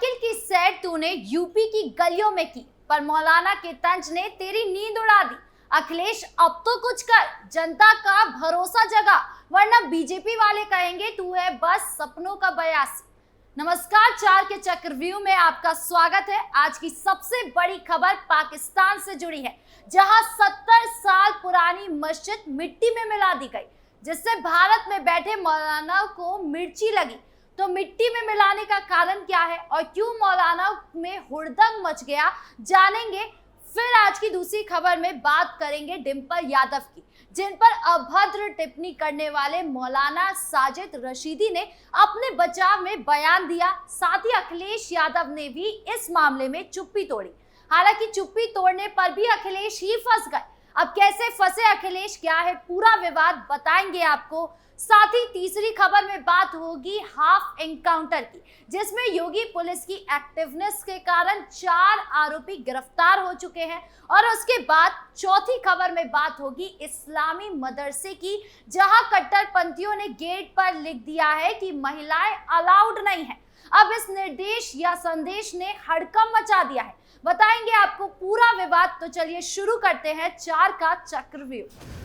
Cycle की सैर तूने यूपी की गलियों में की, पर मौलाना के तंज ने तेरी नींद उड़ा दी। अखिलेश अब तो कुछ कर, जनता का भरोसा जगा, वरना बीजेपी वाले कहेंगे तू है बस सपनों का बयासी। नमस्कार, चार के चक्रव्यूह में आपका स्वागत है। आज की सबसे बड़ी खबर पाकिस्तान से जुड़ी है, जहां 70 साल पुरानी मस्जिद मिट्टी में मिला दी गई, जिससे भारत में बैठे मौलाना को मिर्ची लगी। तो मिट्टी में मिलाने का कारण क्या है और क्यों मौलाना में हुड़दंग मच गया, जानेंगे। फिर आज की दूसरी खबर में बात करेंगे डिंपल यादव की, जिन पर अभद्र टिप्पणी करने वाले मौलाना साजिद रशीदी ने अपने बचाव में बयान दिया। साथ ही अखिलेश यादव ने भी इस मामले में चुप्पी तोड़ी। हालांकि चुप्पी तोड़ने पर भी अखिलेश ही फंस गए। अब कैसे फंसे अखिलेश, क्या है पूरा विवाद, बताएंगे आपको। साथ ही तीसरी खबर में बात होगी हाफ एनकाउंटर की, जिसमें योगी पुलिस की एक्टिवनेस के कारण 4 आरोपी गिरफ्तार हो चुके हैं। और उसके बाद चौथी खबर में बात होगी इस्लामी मदरसे की, जहां कट्टरपंथियों ने गेट पर लिख दिया है कि महिलाएं अलाउड नहीं है। अब इस निर्देश या संदेश ने हड़कंप मचा दिया है, बताएंगे आपको पूरा विवाद। तो चलिए शुरू करते हैं चार का चक्रव्यूह।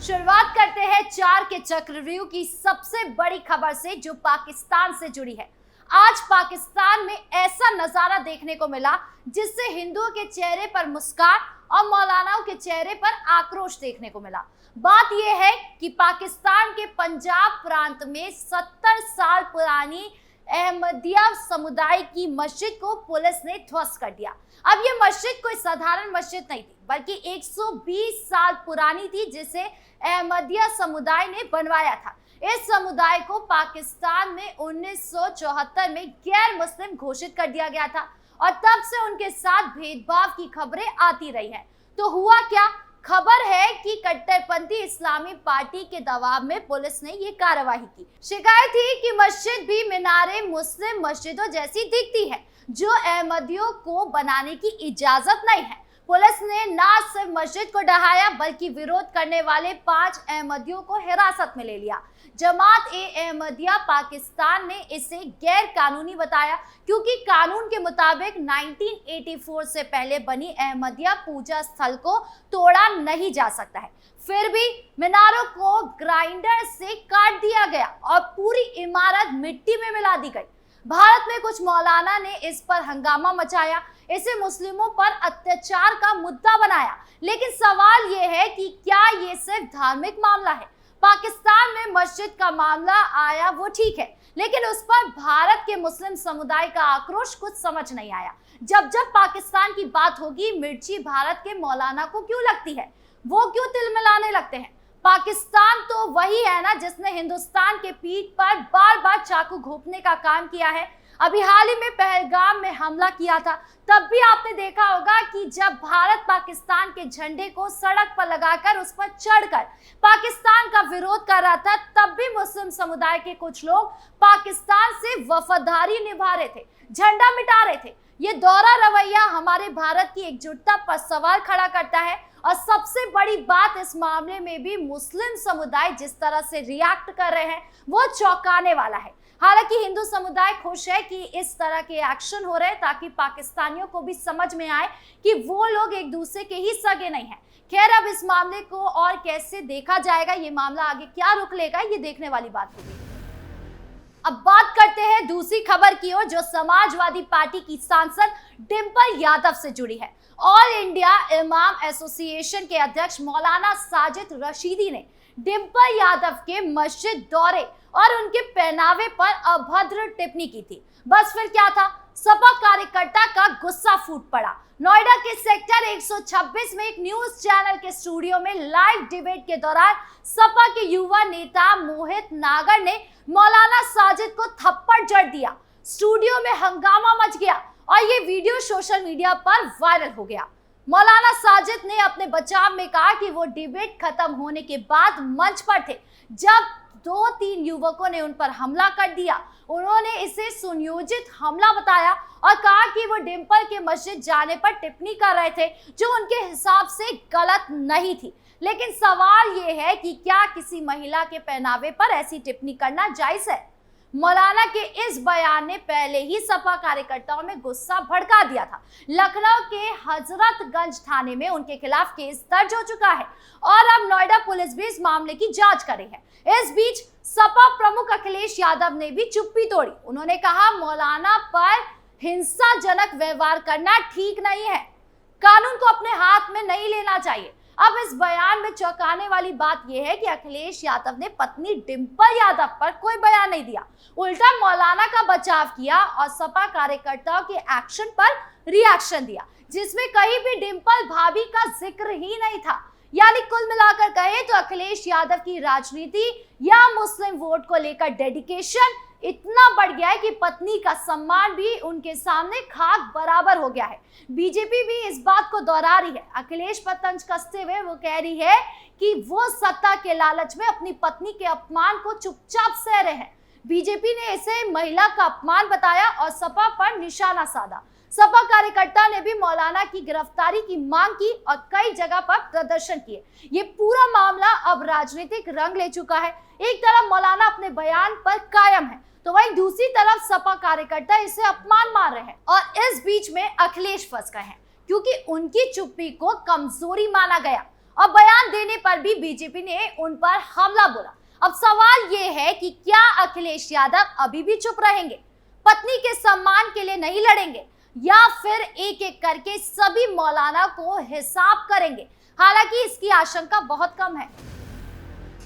शुरुआत करते हैं चार के चक्रव्यूह की सबसे बड़ी खबर से, जो पाकिस्तान से जुड़ी है। आज पाकिस्तान में ऐसा नजारा देखने को मिला जिससे हिंदुओं के चेहरे पर मुस्कान और मौलानाओं के चेहरे पर आक्रोश देखने को मिला। बात यह है कि पाकिस्तान के पंजाब प्रांत में 70 साल पुरानी अहमदिया समुदाय की मस्जिद को पुलिस ने ध्वस्त कर दिया। अब ये मस्जिद कोई साधारण मस्जिद नहीं थी, बल्कि 120 साल पुरानी थी, जिसे अहमदिया समुदाय ने बनवाया था। इस समुदाय को पाकिस्तान में 1974 में गैर मुस्लिम घोषित कर दिया गया था और तब से उनके साथ भेदभाव की खबरें आती रही हैं। तो हुआ क्या? खबर है कि कट्टरपंथी इस्लामी पार्टी के दबाव में पुलिस ने ये कार्रवाई की। शिकायत थी कि मस्जिद भी मीनारे मुस्लिम मस्जिदों जैसी दिखती है, जो अहमदियों को बनाने की इजाजत नहीं है। पुलिस ने न सिर्फ मस्जिद को ढहाया, बल्कि विरोध करने वाले 5 अहमदियों को हिरासत में ले लिया। जमात-ए-अहमदिया पाकिस्तान ने इसे गैर कानूनी बताया, क्योंकि कानून के मुताबिक 1984 से पहले बनी अहमदिया पूजा स्थल को तोड़ा नहीं जा सकता है। फिर भी मीनारों को ग्राइंडर से काट दिया गया और पूरी इमारत मिट्टी में मिला दी गई। भारत में कुछ मौलाना ने इस पर हंगामा मचाया, इसे मुस्लिमों पर अत्याचार का मुद्दा बनाया। लेकिन सवाल यह है कि क्या ये सिर्फ धार्मिक मामला है? पाकिस्तान में मस्जिद का मामला आया वो ठीक है, लेकिन उस पर भारत के मुस्लिम समुदाय का आक्रोश कुछ समझ नहीं आया। जब जब पाकिस्तान की बात होगी, मिर्ची भारत के मौलाना को क्यों लगती है? वो क्यों तिलमिलाने लगते हैं? पाकिस्तान तो वही है ना जिसने हिंदुस्तान के पीठ पर बार बार चाकू घोंपने का काम किया है। अभी हाल ही में पहलगाम में हमला किया था, तब भी आपने देखा होगा कि जब भारत पाकिस्तान के झंडे को सड़क पर लगाकर उस पर चढ़कर पाकिस्तान का विरोध कर रहा था, तब भी मुस्लिम समुदाय के कुछ लोग पाकिस्तान से वफादारी निभा रहे थे, झंडा मिटा रहे थे। ये दोहरा रवैया हमारे भारत की एकजुटता पर सवाल खड़ा करता है। और सबसे बड़ी बात, इस मामले में भी मुस्लिम समुदाय जिस तरह से रिएक्ट कर रहे हैं, वो चौंकाने वाला है। हालांकि हिंदू समुदाय खुश है कि इस तरह के एक्शन हो रहे हैं, ताकि पाकिस्तानियों को भी समझ में आए कि वो लोग एक दूसरे के ही सगे नहीं हैं। खैर, अब इस मामले को और कैसे देखा जाएगा, ये मामला आगे क्या रुख लेगा, ये देखने वाली बात होगी। अब बात करते हैं दूसरी खबर की ओर, जो समाजवादी पार्टी की सांसद डिंपल यादव से जुड़ी है। ऑल इंडिया इमाम एसोसिएशन के अध्यक्ष मौलाना साजिद रशीदी ने डिंपल यादव के मस्जिद दौरे और उनके पहनावे पर अभद्र टिप्पणी की थी। बस फिर क्या था, सपा कार्यकर्ता का गुस्सा फूट पड़ा। नोएडा के सेक्टर 126 में एक न्यूज चैनल के स्टूडियो में लाइव डिबेट के दौरान सपा के युवा नेता मोहित नागर ने मौलाना साजिद को थप्पड़ जड़ दिया। स्टूडियो में हंगामा मच गया और ये वीडियो सोशल मीडिया पर वायरल हो गया। मौलाना साजिद ने अपने बचाव में कहा कि वो डिबेट खत्म होने के बाद मंच पर थे, जब 2-3 युवकों ने उन पर हमला कर दिया। उन्होंने इसे सुनियोजित हमला बताया और कहा कि वो डिंपल के मस्जिद जाने पर टिप्पणी कर रहे थे, जो उनके हिसाब से गलत नहीं थी। लेकिन सवाल ये है कि क्या किसी महिला के पहनावे पर ऐसी टिप्पणी करना जायज है? मौलाना के इस बयान ने पहले ही सपा कार्यकर्ताओं में गुस्सा भड़का दिया था। लखनऊ के हजरतगंज थाने में उनके खिलाफ केस दर्ज हो चुका है और अब नोएडा पुलिस भी इस मामले की जांच कर रही है। इस बीच सपा प्रमुख अखिलेश यादव ने भी चुप्पी तोड़ी। उन्होंने कहा, मौलाना पर हिंसाजनक व्यवहार करना ठीक नहीं है, कानून को अपने हाथ में नहीं लेना चाहिए। अब इस बयान में चौंकाने वाली बात यह है कि अखिलेश यादव ने पत्नी डिंपल यादव पर कोई बयान नहीं दिया, उल्टा मौलाना का बचाव किया और सपा कार्यकर्ताओं के एक्शन पर रिएक्शन दिया, जिसमें कहीं भी डिंपल भाभी का जिक्र ही नहीं था। यानी कुल मिलाकर कहें तो अखिलेश यादव की राजनीति या मुस्लिम वोट को लेकर डेडिकेशन इतना बढ़ गया है कि पत्नी का सम्मान भी उनके सामने खाक बराबर हो गया है। बीजेपी भी इस बात को दोहरा रही है। अखिलेश पर तंज कसते हुए वो कह रही है कि वो सत्ता के लालच में अपनी पत्नी के अपमान को चुपचाप सह रहे हैं। बीजेपी ने इसे महिला का अपमान बताया और सपा पर निशाना साधा। सपा कार्यकर्ता ने भी मौलाना की गिरफ्तारी की मांग की और कई जगह पर प्रदर्शन किए। ये पूरा मामला अब राजनीतिक रंग ले चुका है। एक तरफ मौलाना अपने बयान पर कायम है तो वहीं दूसरी तरफ सपा कार्यकर्ता इसे अपमान मान रहे हैं और इस बीच में अखिलेश फंस गए हैं क्योंकि उनकी चुप्पी को कमजोरी माना गया और बयान देने पर भी बीजेपी ने उन पर हमला बोला। अब सवाल ये है कि क्या अखिलेश यादव अभी भी चुप रहेंगे, पत्नी के सम्मान के लिए नहीं लड़ेंगे या फिर एक एक करके सभी मौलाना को हिसाब करेंगे। हालांकि इसकी आशंका बहुत कम है।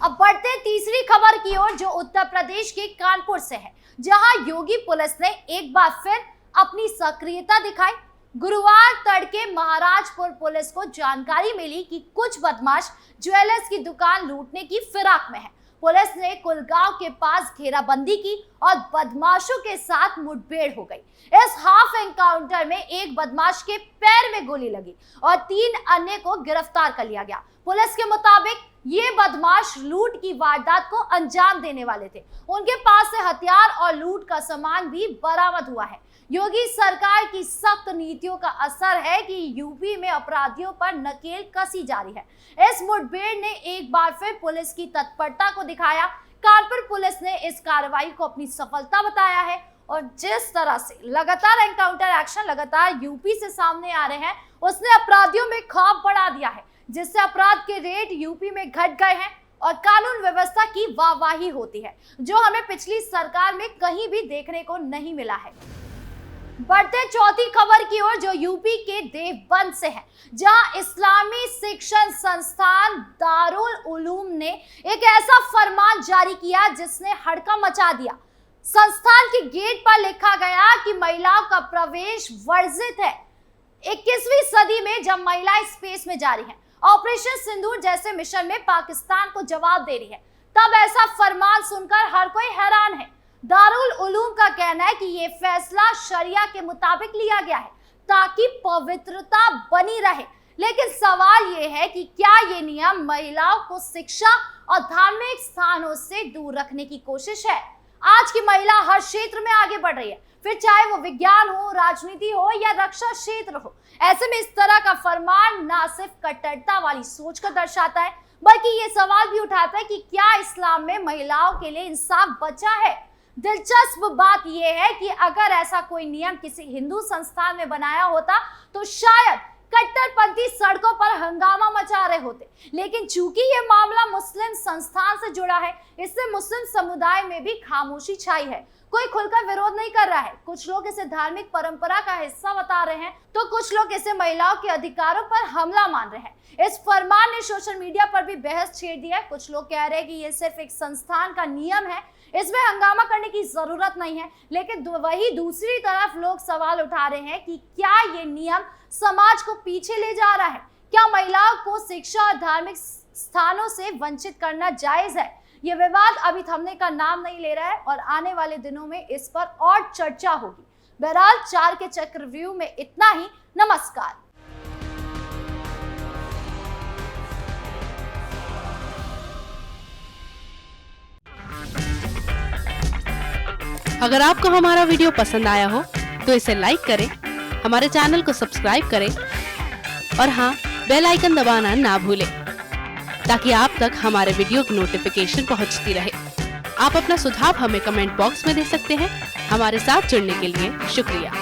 अब बढ़ते तीसरी खबर की ओर जो उत्तर प्रदेश के कानपुर से है, जहां योगी पुलिस ने एक बार फिर अपनी सक्रियता दिखाई। गुरुवार तड़के महाराजपुर पुलिस को जानकारी मिली कि कुछ बदमाश ज्वेलर्स की दुकान लूटने की फिराक में है। पुलिस ने कुलगांव के पास घेराबंदी की और बदमाशों के साथ मुठभेड़ हो गई। इस हाफ एनकाउंटर में एक बदमाश के पैर में गोली लगी और 3 अन्य को गिरफ्तार कर लिया गया। पुलिस के मुताबिक ये बदमाश लूट की वारदात को अंजाम देने वाले थे। उनके पास से हथियार और लूट का सामान भी बरामद हुआ है। योगी सरकार की सख्त नीतियों का असर है कि यूपी में अपराधियों पर नकेल कसी जा रही है। इस मुठभेड़ ने एक बार फिर पुलिस की तत्परता को दिखाया। कानपुर पुलिस ने इस कार्रवाई को अपनी सफलता बताया है और जिस तरह से लगातार एनकाउंटर एक्शन लगातार यूपी से सामने आ रहे हैं, उसने अपराधियों में खौफ बढ़ा दिया है, जिससे अपराध के रेट यूपी में घट गए हैं और कानून व्यवस्था की वाहवाही होती है, जो हमें पिछली सरकार में कहीं भी देखने को नहीं मिला है। बढ़ते चौथी खबर की ओर जो यूपी के देवबंद से है, जहां इस्लामी शिक्षण संस्थान दारुल उलूम ने एक ऐसा फरमान जारी किया जिसने हड़कंप मचा दिया। संस्थान के गेट पर लिखा गया कि महिलाओं का प्रवेश वर्जित है। 21वीं सदी में जब महिलाएं स्पेस में जा रही हैं, ऑपरेशन सिंदूर जैसे मिशन में पाकिस्तान को जवाब दे रही है, तब ऐसा फरमान सुनकर हर कोई हैरान है। दारुल उलूम का कहना है कि ये फैसला शरिया के मुताबिक लिया गया है ताकि पवित्रता बनी रहे। लेकिन सवाल ये है कि क्या ये नियम महिलाओं को शिक्षा और धार्मिक स्थानों से दूर रखने की कोशिश है? आज की महिला हर क्षेत्र में आगे बढ़ रही है, फिर चाहे वो विज्ञान हो, राजनीति हो या रक्षा क्षेत्र हो। ऐसे में इस तरह का फरमान न सिर्फ कट्टरता वाली सोच को दर्शाता है, बल्कि ये सवाल भी उठाता है कि क्या इस्लाम में महिलाओं के लिए इंसाफ बचा है। दिलचस्प बात यह है कि अगर ऐसा कोई नियम किसी हिंदू संस्थान में बनाया होता तो शायद कट्टरपंथी सड़कों पर हंगामा मचा रहे होते, लेकिन चूंकि ये मामला मुस्लिम संस्थान से जुड़ा है, इससे मुस्लिम समुदाय में भी खामोशी छाई है। कोई खुलकर विरोध नहीं कर रहा है। कुछ लोग इसे धार्मिक परंपरा का हिस्सा बता रहे हैं तो कुछ लोग इसे महिलाओं के अधिकारों पर हमला मान रहे हैं। इस फरमान ने सोशल मीडिया पर भी बहस छेड़ दी है। कुछ लोग कह रहे हैं कि ये सिर्फ एक संस्थान का नियम है, इसमें हंगामा करने की जरूरत नहीं है, लेकिन वही दूसरी तरफ लोग सवाल उठा रहे हैं कि क्या ये नियम समाज को पीछे ले जा रहा है? क्या महिलाओं को शिक्षा और धार्मिक स्थानों से वंचित करना जायज है? ये विवाद अभी थमने का नाम नहीं ले रहा है और आने वाले दिनों में इस पर और चर्चा होगी। बहरहाल 4 के चक्रव्यूह में इतना ही। नमस्कार। अगर आपको हमारा वीडियो पसंद आया हो तो इसे लाइक करें, हमारे चैनल को सब्सक्राइब करें और हाँ, बेल आइकन दबाना ना भूलें ताकि आप तक हमारे वीडियो की नोटिफिकेशन पहुंचती रहे। आप अपना सुझाव हमें कमेंट बॉक्स में दे सकते हैं। हमारे साथ जुड़ने के लिए शुक्रिया।